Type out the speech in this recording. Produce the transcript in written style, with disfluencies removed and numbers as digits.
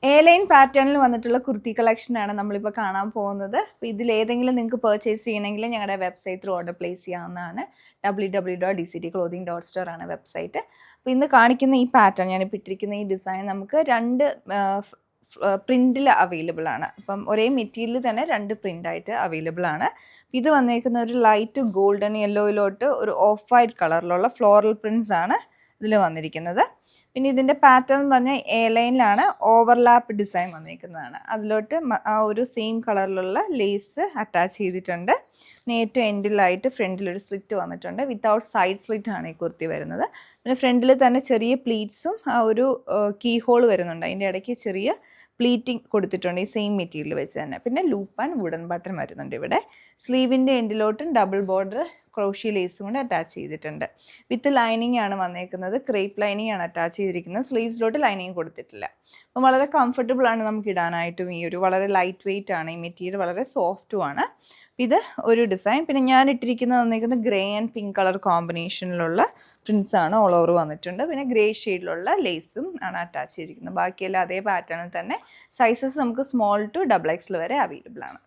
A line പാറ്റേണിൽ വന്നിട്ടുള്ള കുർത്തി കളക്ഷനാണ് നമ്മളിപ്പോൾ കാണാൻ പോകുന്നത്. അപ്പോൾ ഇതിലേതെങ്കിലും നിങ്ങൾക്ക് പർച്ചേസ് ചെയ്യണമെങ്കിൽ ഞങ്ങളുടെ വെബ്സൈറ്റിൽ ഓർഡർ പ്ലേസ് ചെയ്യാവുന്നതാണ്. www.dctclothing.store ആണ് വെബ്സൈറ്റ്. അപ്പോൾ ഇന്ന് കാണിക്കുന്ന ഈ പാറ്റേൺ, ഞാനിപ്പോൾ ഇട്ടിരിക്കുന്ന ഈ ഡിസൈൻ നമുക്ക് 2 പ്രിൻറ്റിൽ അവൈലബിൾ ആണ്. അപ്പം ഒരേ മെറ്റീരിയൽ തന്നെ 2 പ്രിൻ്റായിട്ട് അവൈലബിൾ ആണ്. ഇത് വന്നേക്കുന്ന ഒരു ലൈറ്റ് ഗോൾഡൻ യെല്ലോയിലോട്ട് ഒരു ഓഫ് വൈറ്റ് കളറിലുള്ള ഫ്ലോറൽ പ്രിൻറ്റ്സ് ആണ് ഇതിൽ വന്നിരിക്കുന്നത്. പിന്നെ ഇതിൻ്റെ പാറ്റേൺ എന്ന് പറഞ്ഞാൽ എ ലൈനിലാണ് ഓവർലാപ്പ് ഡിസൈൻ വന്നിരിക്കുന്നതാണ്. അതിലോട്ട് ആ ഒരു സെയിം കളറിലുള്ള ലേസ് അറ്റാച്ച് ചെയ്തിട്ടുണ്ട്. പിന്നെ ഏറ്റവും എൻഡിലായിട്ട് ഫ്രണ്ടിലൊരു സ്ലിറ്റ് വന്നിട്ടുണ്ട്. വിത്തൗട്ട് സൈഡ് സ്ലിറ്റ് ആണ് ഈ കുർത്തി വരുന്നത്. പിന്നെ ഫ്രണ്ടിൽ തന്നെ ചെറിയ പ്ലീറ്റ്സും ആ ഒരു കീ ഹോൾ വരുന്നുണ്ട്. അതിൻ്റെ ഇടയ്ക്ക് ചെറിയ പ്ലീറ്റിംഗ് കൊടുത്തിട്ടുണ്ട് ഈ സെയിം മെറ്റീരിയൽ വെച്ച് തന്നെ. പിന്നെ ലൂപ്പ് ആൻഡ് വുഡൻ ബട്ടൺ വരുന്നുണ്ട് ഇവിടെ. സ്ലീവിൻ്റെ എൻഡിലോട്ടും ഡബിൾ ബോർഡർ ക്രോഷി ലേസും കൊണ്ട് അറ്റാച്ച് ചെയ്തിട്ടുണ്ട്. വിത്ത് ലൈനിങ് ആണ് വന്നേക്കുന്നത്. ക്രേപ്പ് ലൈനിങ് ആണ് അറ്റാച്ച് ചെയ്തിരിക്കുന്നത്. സ്ലീവ്സിലോട്ട് ലൈനിങ് കൊടുത്തിട്ടില്ല. അപ്പം വളരെ കംഫർട്ടബിൾ ആണ് നമുക്ക് ഇടാനായിട്ടും. ഈ ഒരു വളരെ ലൈറ്റ് വെയിറ്റ് ആണ്. ഈ മെറ്റീരിയൽ വളരെ സോഫ്റ്റും ആണ്. ഇത് ഒരു ഡിസൈൻ. പിന്നെ ഞാൻ ഇട്ടിരിക്കുന്നത് വന്നേക്കുന്നത് ഗ്രേ ആൻഡ് പിങ്ക് കളർ കോമ്പിനേഷനിലുള്ള പ്രിൻസ് ആണ്. ഓൾ ഓവർ വന്നിട്ടുണ്ട്. പിന്നെ ഗ്രേ ഷെയ്ഡിലുള്ള ലേസും ആണ് അറ്റാച്ച് ചെയ്തിരിക്കുന്നത്. ബാക്കിയെല്ലാം അതേ പാറ്റേണിൽ തന്നെ. സൈസസ് നമുക്ക് സ്മോൾ ടു XXL വരെ അവൈലബിൾ ആണ്.